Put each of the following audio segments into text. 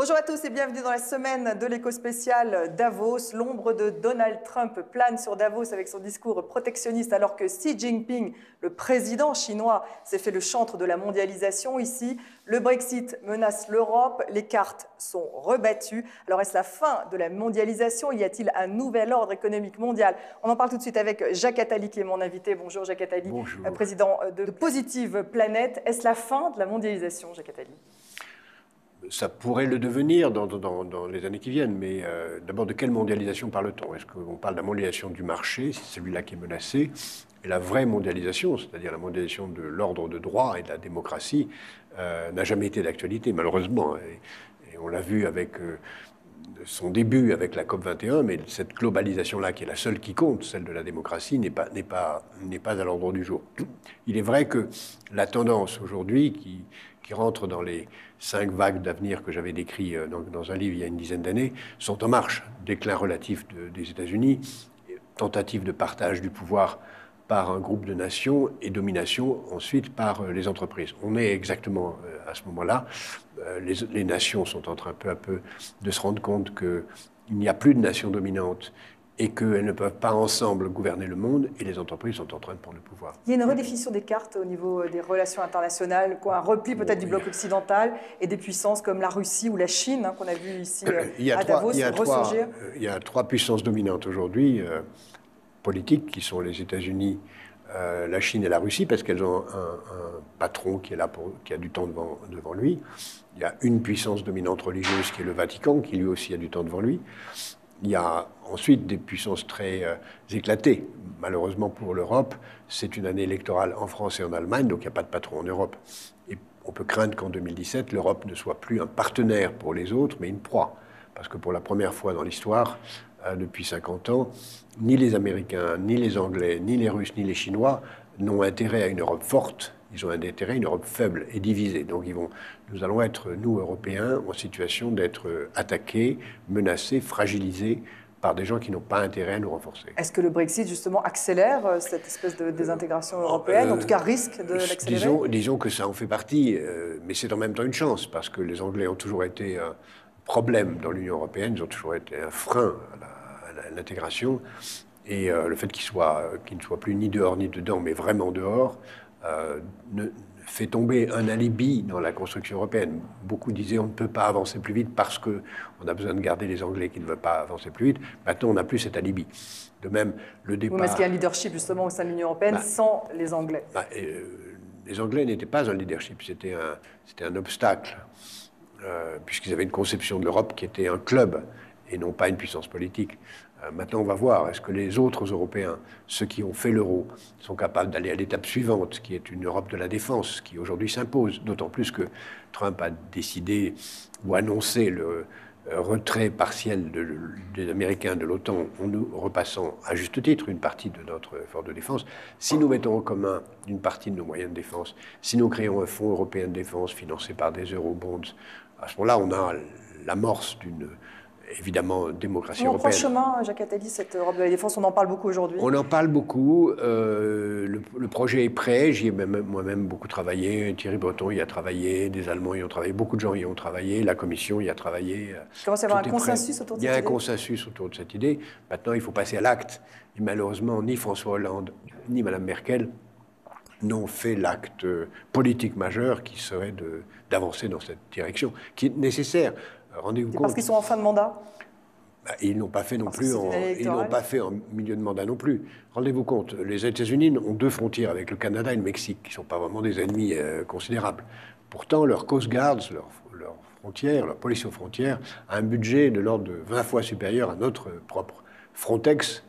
Bonjour à tous et bienvenue dans la semaine de l'éco spécial Davos. L'ombre de Donald Trump plane sur Davos avec son discours protectionniste alors que Xi Jinping, le président chinois, s'est fait le chantre de la mondialisation ici. Le Brexit menace l'Europe, les cartes sont rebattues. Alors est-ce la fin de la mondialisation? Y a-t-il un nouvel ordre économique mondial? On en parle tout de suite avec Jacques Attali qui est mon invité. Bonjour Jacques Attali, Bonjour. Président de Positive Planète. Est-ce la fin de la mondialisation, Jacques Attali? Ça pourrait le devenir dans les années qui viennent, mais d'abord, de quelle mondialisation parle-t-on? Est-ce qu'on parle de la mondialisation du marché, c'est celui-là qui est menacé, et la vraie mondialisation, c'est-à-dire la mondialisation de l'ordre de droit et de la démocratie, n'a jamais été d'actualité, malheureusement. Et on l'a vu avec son début avec la COP21, mais cette globalisation-là, qui est la seule qui compte, celle de la démocratie, n'est pas à l'ordre du jour. Il est vrai que la tendance aujourd'hui, qui rentre dans les 5 vagues d'avenir que j'avais décrits dans un livre il y a une dizaine d'années, sont en marche. Déclin relatif des États-Unis, tentative de partage du pouvoir par un groupe de nations et domination ensuite par les entreprises. On est exactement à ce moment-là. Les nations sont en train peu à peu de se rendre compte qu'il n'y a plus de nations dominantes et qu'elles ne peuvent pas ensemble gouverner le monde, et les entreprises sont en train de prendre le pouvoir. Il y a une redéfinition des cartes au niveau des relations internationales, un repli peut-être du bloc occidental et des puissances comme la Russie ou la Chine, qu'on a vu ici à Davos ressurgir. Il y a 3 puissances dominantes aujourd'hui, politiques, qui sont les États-Unis, la Chine et la Russie, parce qu'elles ont un patron qui est là, qui a du temps devant lui. Il y a une puissance dominante religieuse qui est le Vatican, qui lui aussi a du temps devant lui. Il y a ensuite des puissances très éclatées. Malheureusement pour l'Europe, c'est une année électorale en France et en Allemagne, donc il n'y a pas de patron en Europe. Et on peut craindre qu'en 2017, l'Europe ne soit plus un partenaire pour les autres, mais une proie. Parce que pour la première fois dans l'histoire, depuis 50 ans, ni les Américains, ni les Anglais, ni les Russes, ni les Chinois n'ont intérêt à une Europe forte. Ils ont un intérêt à une Europe faible et divisée. Donc nous allons être, nous, Européens, en situation d'être attaqués, menacés, fragilisés par des gens qui n'ont pas intérêt à nous renforcer. Est-ce que le Brexit, justement, accélère cette espèce de désintégration européenne, en tout cas risque de l'accélérer? Disons que ça en fait partie, mais c'est en même temps une chance, parce que les Anglais ont toujours été un problème dans l'Union européenne, ils ont toujours été un frein à l'intégration, et le fait qu'ils ne soient plus ni dehors ni dedans, mais vraiment dehors, fait tomber un alibi dans la construction européenne. Beaucoup disaient on ne peut pas avancer plus vite parce qu'on a besoin de garder les Anglais qui ne veulent pas avancer plus vite. Maintenant, on n'a plus cet alibi. De même, le départ... Oui, mais est-ce qu'il y a un leadership justement au sein de l'Union européenne sans les Anglais? Les Anglais n'étaient pas un leadership, c'était un obstacle, puisqu'ils avaient une conception de l'Europe qui était un club et non pas une puissance politique. Maintenant, on va voir, est-ce que les autres Européens, ceux qui ont fait l'euro, sont capables d'aller à l'étape suivante, qui est une Europe de la défense, qui aujourd'hui s'impose, d'autant plus que Trump a décidé ou annoncé le retrait partiel des Américains de l'OTAN, en nous repassant à juste titre une partie de notre effort de défense. Si nous mettons en commun une partie de nos moyens de défense, si nous créons un fonds européen de défense financé par des eurobonds, à ce moment-là, on a l'amorce d'une... évidemment, démocratie européenne. On prend chemin, Jacques Attali, cette Europe de la défense, on en parle beaucoup aujourd'hui. On en parle beaucoup. Le projet est prêt. J'y ai moi-même beaucoup travaillé. Thierry Breton y a travaillé. Des Allemands y ont travaillé. Beaucoup de gens y ont travaillé. La Commission y a travaillé. Il commence à y avoir un consensus autour de cette idée. Il y a un consensus autour de cette idée. Maintenant, il faut passer à l'acte. Et malheureusement, ni François Hollande, ni Mme Merkel n'ont fait l'acte politique majeur qui serait d'avancer dans cette direction, qui est nécessaire. Rendez-vous compte. Parce qu'ils sont en fin de mandat? Ils n'ont pas fait non plus ils n'ont pas fait en milieu de mandat non plus. Rendez-vous compte, les États-Unis ont 2 frontières avec le Canada et le Mexique, qui ne sont pas vraiment des ennemis considérables. Pourtant, leur Coast Guards, leur frontière, leur police aux frontières, a un budget de l'ordre de 20 fois supérieur à notre propre Frontex,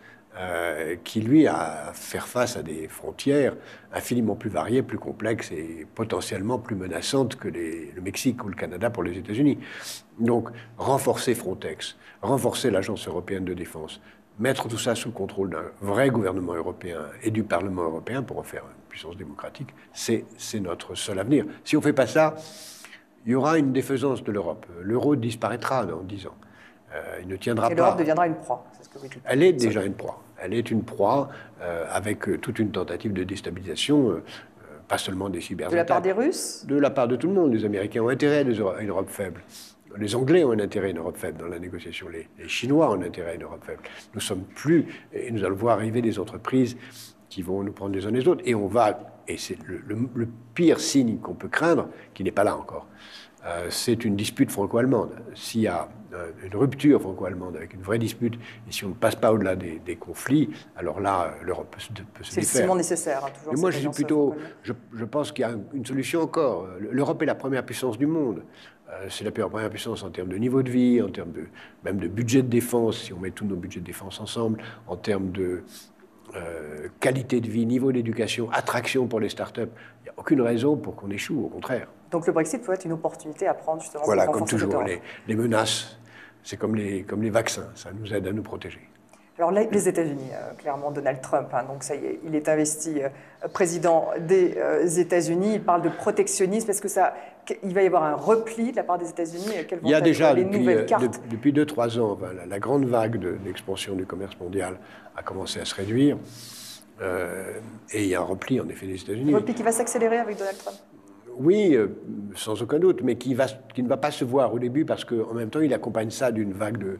qui, lui, a à faire face à des frontières infiniment plus variées, plus complexes et potentiellement plus menaçantes que le Mexique ou le Canada pour les États-Unis. Donc, renforcer Frontex, renforcer l'Agence européenne de défense, mettre tout ça sous le contrôle d'un vrai gouvernement européen et du Parlement européen pour en faire une puissance démocratique, c'est notre seul avenir. Si on ne fait pas ça, il y aura une défaisance de l'Europe. L'euro disparaîtra dans 10 ans. Il ne tiendra pas. Et l'Europe deviendra une proie, c'est ce que vous dites. Elle est déjà une proie. Elle est une proie avec toute une tentative de déstabilisation, pas seulement des cyberattaques. De la part des Russes? De la part de tout le monde. Les Américains ont intérêt à une Europe faible. Les Anglais ont un intérêt à une Europe faible dans la négociation. Les Chinois ont un intérêt à une Europe faible. Nous sommes plus, et nous allons voir arriver des entreprises qui vont nous prendre les uns les autres, et c'est le pire signe qu'on peut craindre, qui n'est pas là encore. C'est une dispute franco-allemande. S'il y a une rupture franco-allemande avec une vraie dispute, et si on ne passe pas au-delà des conflits, alors là, l'Europe peut se défaire. C'est le ciment nécessaire, toujours. Mais moi, je pense qu'il y a une solution encore. L'Europe est la première puissance du monde. C'est la première puissance en termes de niveau de vie, en termes même de budget de défense, si on met tous nos budgets de défense ensemble, en termes de qualité de vie, niveau d'éducation, attraction pour les start-up. Il n'y a aucune raison pour qu'on échoue, au contraire. Donc le Brexit peut être une opportunité à prendre justement voilà, pour renforcer comme toujours, cette Europe. les menaces, c'est comme les vaccins, ça nous aide à nous protéger. Alors les États-Unis, clairement, Donald Trump, donc ça y est, il est investi président des États-Unis. Il parle de protectionnisme. Est-ce qu'il va y avoir un repli de la part des États-Unis? Quelles vont Il y a être déjà, les nouvelles cartes? depuis 2-3 ans, la grande vague d'expansion du commerce mondial a commencé à se réduire. Et il y a un repli, en effet, des États-Unis. Un repli qui va s'accélérer avec Donald Trump? Oui, sans aucun doute, mais qui ne va pas se voir au début parce qu'en même temps, il accompagne ça d'une vague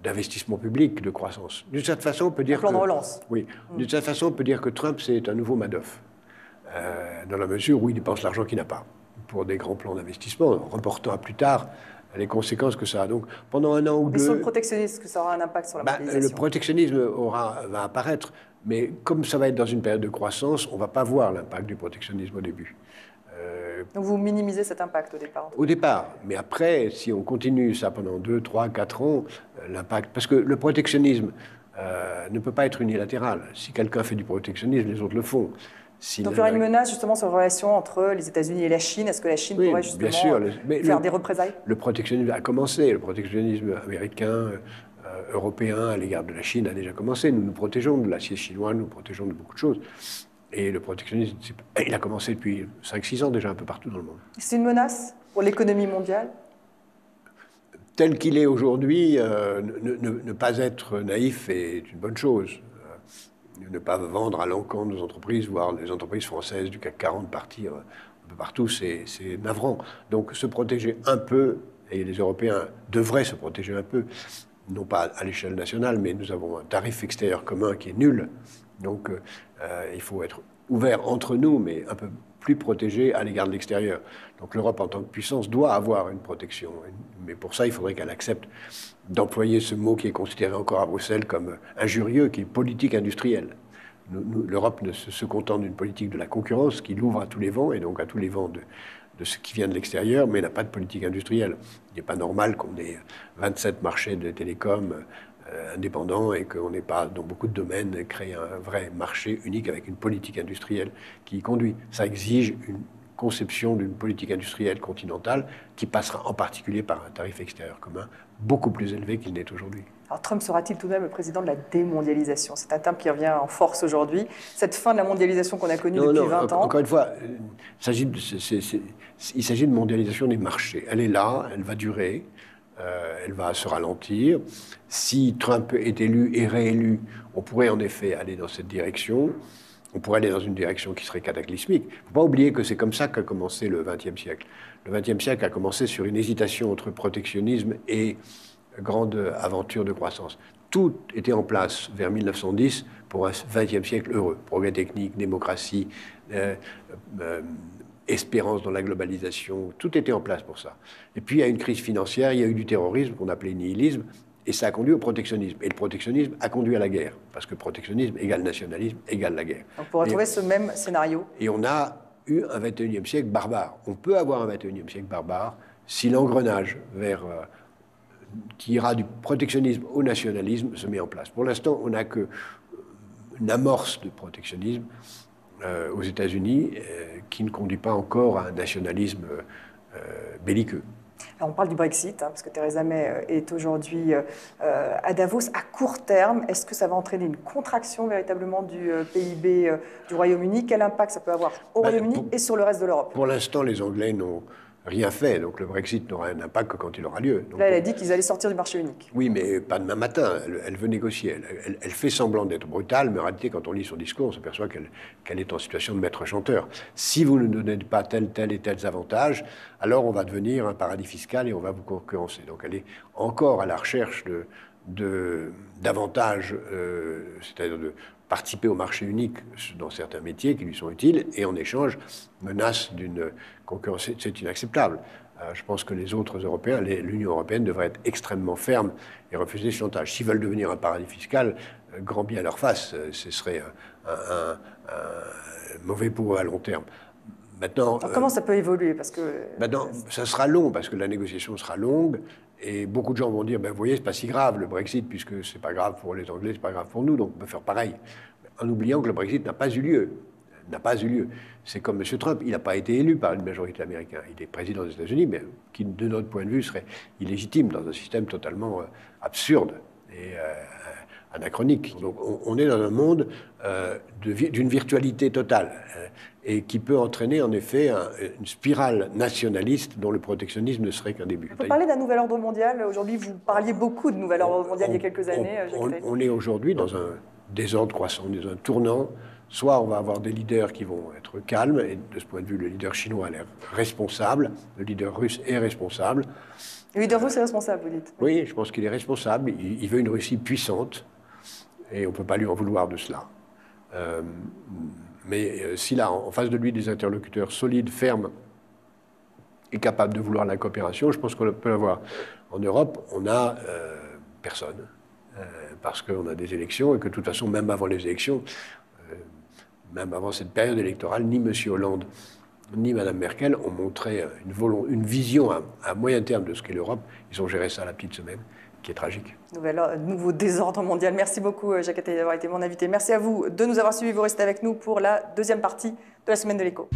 d'investissement public, de croissance. D'une certaine façon, on peut dire plan de relance. Oui, d'une certaine façon, on peut dire que Trump, c'est un nouveau Madoff, dans la mesure où il dépense l'argent qu'il n'a pas pour des grands plans d'investissement, reportant à plus tard les conséquences que ça a. Donc, pendant un an ou deux... Mais sur le protectionnisme, est-ce que ça aura un impact sur la mondialisation? Le protectionnisme va apparaître, mais comme ça va être dans une période de croissance, on ne va pas voir l'impact du protectionnisme au début. Donc vous minimisez cet impact au départ? Au départ, mais après, si on continue ça pendant 2, 3, 4 ans, l'impact... Parce que le protectionnisme ne peut pas être unilatéral. Si quelqu'un fait du protectionnisme, les autres le font. Donc il y aura une menace justement sur la relation entre les États-Unis et la Chine. Est-ce que la Chine pourrait justement bien sûr, faire des représailles? Le protectionnisme a commencé. Le protectionnisme américain, européen à l'égard de la Chine a déjà commencé. Nous nous protégeons de l'acier chinois, nous nous protégeons de beaucoup de choses. Et le protectionnisme, il a commencé depuis 5-6 ans déjà un peu partout dans le monde. C'est une menace pour l'économie mondiale? Tel qu'il est aujourd'hui, ne pas être naïf est une bonne chose. Ne pas vendre à l'encontre de nos entreprises, voire les entreprises françaises du CAC 40 partir un peu partout, c'est navrant. Donc se protéger un peu, et les Européens devraient se protéger un peu, non pas à l'échelle nationale, mais nous avons un tarif extérieur commun qui est nul. Donc il faut être ouvert entre nous, mais un peu plus protégé à l'égard de l'extérieur. Donc l'Europe, en tant que puissance, doit avoir une protection. Mais pour ça, il faudrait qu'elle accepte d'employer ce mot qui est considéré encore à Bruxelles comme injurieux, qui est politique industrielle. L'Europe ne se contente d'une politique de la concurrence qui l'ouvre à tous les vents, et donc à tous les vents de ce qui vient de l'extérieur, mais n'a pas de politique industrielle. Il n'est pas normal qu'on ait 27 marchés de télécom indépendants et qu'on n'ait pas, dans beaucoup de domaines, créé un vrai marché unique avec une politique industrielle qui y conduit. Ça exige une conception d'une politique industrielle continentale qui passera en particulier par un tarif extérieur commun beaucoup plus élevé qu'il n'est aujourd'hui. Alors Trump sera-t-il tout de même le président de la démondialisation? C'est un terme qui revient en force aujourd'hui. Cette fin de la mondialisation qu'on a connue depuis 20 ans. Encore une fois, il s'agit de mondialisation des marchés. Elle est là, elle va durer, elle va se ralentir. Si Trump est élu et réélu, on pourrait en effet aller dans cette direction. On pourrait aller dans une direction qui serait cataclysmique. Il ne faut pas oublier que c'est comme ça qu'a commencé le XXe siècle. Le XXe siècle a commencé sur une hésitation entre protectionnisme et grande aventure de croissance. Tout était en place vers 1910 pour un XXe siècle heureux. Progrès technique, démocratie, espérance dans la globalisation, tout était en place pour ça. Et puis il y a une crise financière, il y a eu du terrorisme qu'on appelait nihilisme, et ça a conduit au protectionnisme. Et le protectionnisme a conduit à la guerre, parce que protectionnisme égale nationalisme, égale la guerre. On pourrait retrouver ce même scénario. Et on a eu un XXIe siècle barbare. On peut avoir un XXIe siècle barbare si l'engrenage qui ira du protectionnisme au nationalisme se met en place. Pour l'instant, on n'a qu'une amorce de protectionnisme aux États-Unis qui ne conduit pas encore à un nationalisme belliqueux. Alors on parle du Brexit, parce que Theresa May est aujourd'hui à Davos. À court terme, est-ce que ça va entraîner une contraction véritablement du PIB du Royaume-Uni? Quel impact ça peut avoir au Royaume-Uni et sur le reste de l'Europe? Pour l'instant, les Anglais n'ont rien fait. Donc le Brexit n'aura un impact que quand il aura lieu. Donc, là, elle a dit qu'ils allaient sortir du marché unique. Oui, mais pas demain matin. Elle veut négocier. Elle fait semblant d'être brutale, mais en réalité, quand on lit son discours, on s'aperçoit qu'elle est en situation de maître chanteur. Si vous ne nous donnez pas tel et tel avantages, alors on va devenir un paradis fiscal et on va vous concurrencer. Donc elle est encore à la recherche d'avantages, c'est-à-dire de participer au marché unique dans certains métiers qui lui sont utiles, et en échange, menace d'une concurrence. C'est inacceptable. Je pense que les autres Européens, l'Union européenne devrait être extrêmement ferme et refuser ce chantage. S'ils veulent devenir un paradis fiscal, grand bien leur face, ce serait mauvais pour eux à long terme. Maintenant, alors, comment ça peut évoluer? Parce que maintenant, ça sera long, parce que la négociation sera longue, et beaucoup de gens vont dire, ben, vous voyez, c'est pas si grave le Brexit, puisque c'est pas grave pour les Anglais, c'est pas grave pour nous, donc on peut faire pareil. En oubliant que le Brexit n'a pas eu lieu. N'a pas eu lieu. C'est comme M. Trump, il n'a pas été élu par une majorité américaine. Il est président des États-Unis, mais qui, de notre point de vue, serait illégitime dans un système totalement absurde et anachronique. Donc on est dans un monde d'une virtualité totale et qui peut entraîner en effet une spirale nationaliste dont le protectionnisme ne serait qu'un début. On peut parler d'un nouvel ordre mondial. Aujourd'hui, vous parliez beaucoup de nouvel ordre mondial il y a quelques années. On est aujourd'hui dans un désordre croissant, dans un tournant. Soit on va avoir des leaders qui vont être calmes, et de ce point de vue, le leader chinois a l'air responsable, le leader russe est responsable. Le leader russe est responsable, vous dites? Oui, je pense qu'il est responsable. Il veut une Russie puissante, et on ne peut pas lui en vouloir de cela. Mais s'il a en face de lui des interlocuteurs solides, fermes, et capables de vouloir la coopération, je pense qu'on peut l'avoir. En Europe, on n'a personne, parce qu'on a des élections, et que de toute façon, même avant les élections, même avant cette période électorale, ni M. Hollande ni Mme Merkel ont montré une vision à moyen terme de ce qu'est l'Europe. Ils ont géré ça la petite semaine, qui est tragique. Nouveau désordre mondial. Merci beaucoup, Jacques Attali, d'avoir été mon invité. Merci à vous de nous avoir suivis. Vous restez avec nous pour la deuxième partie de la Semaine de l'Écho.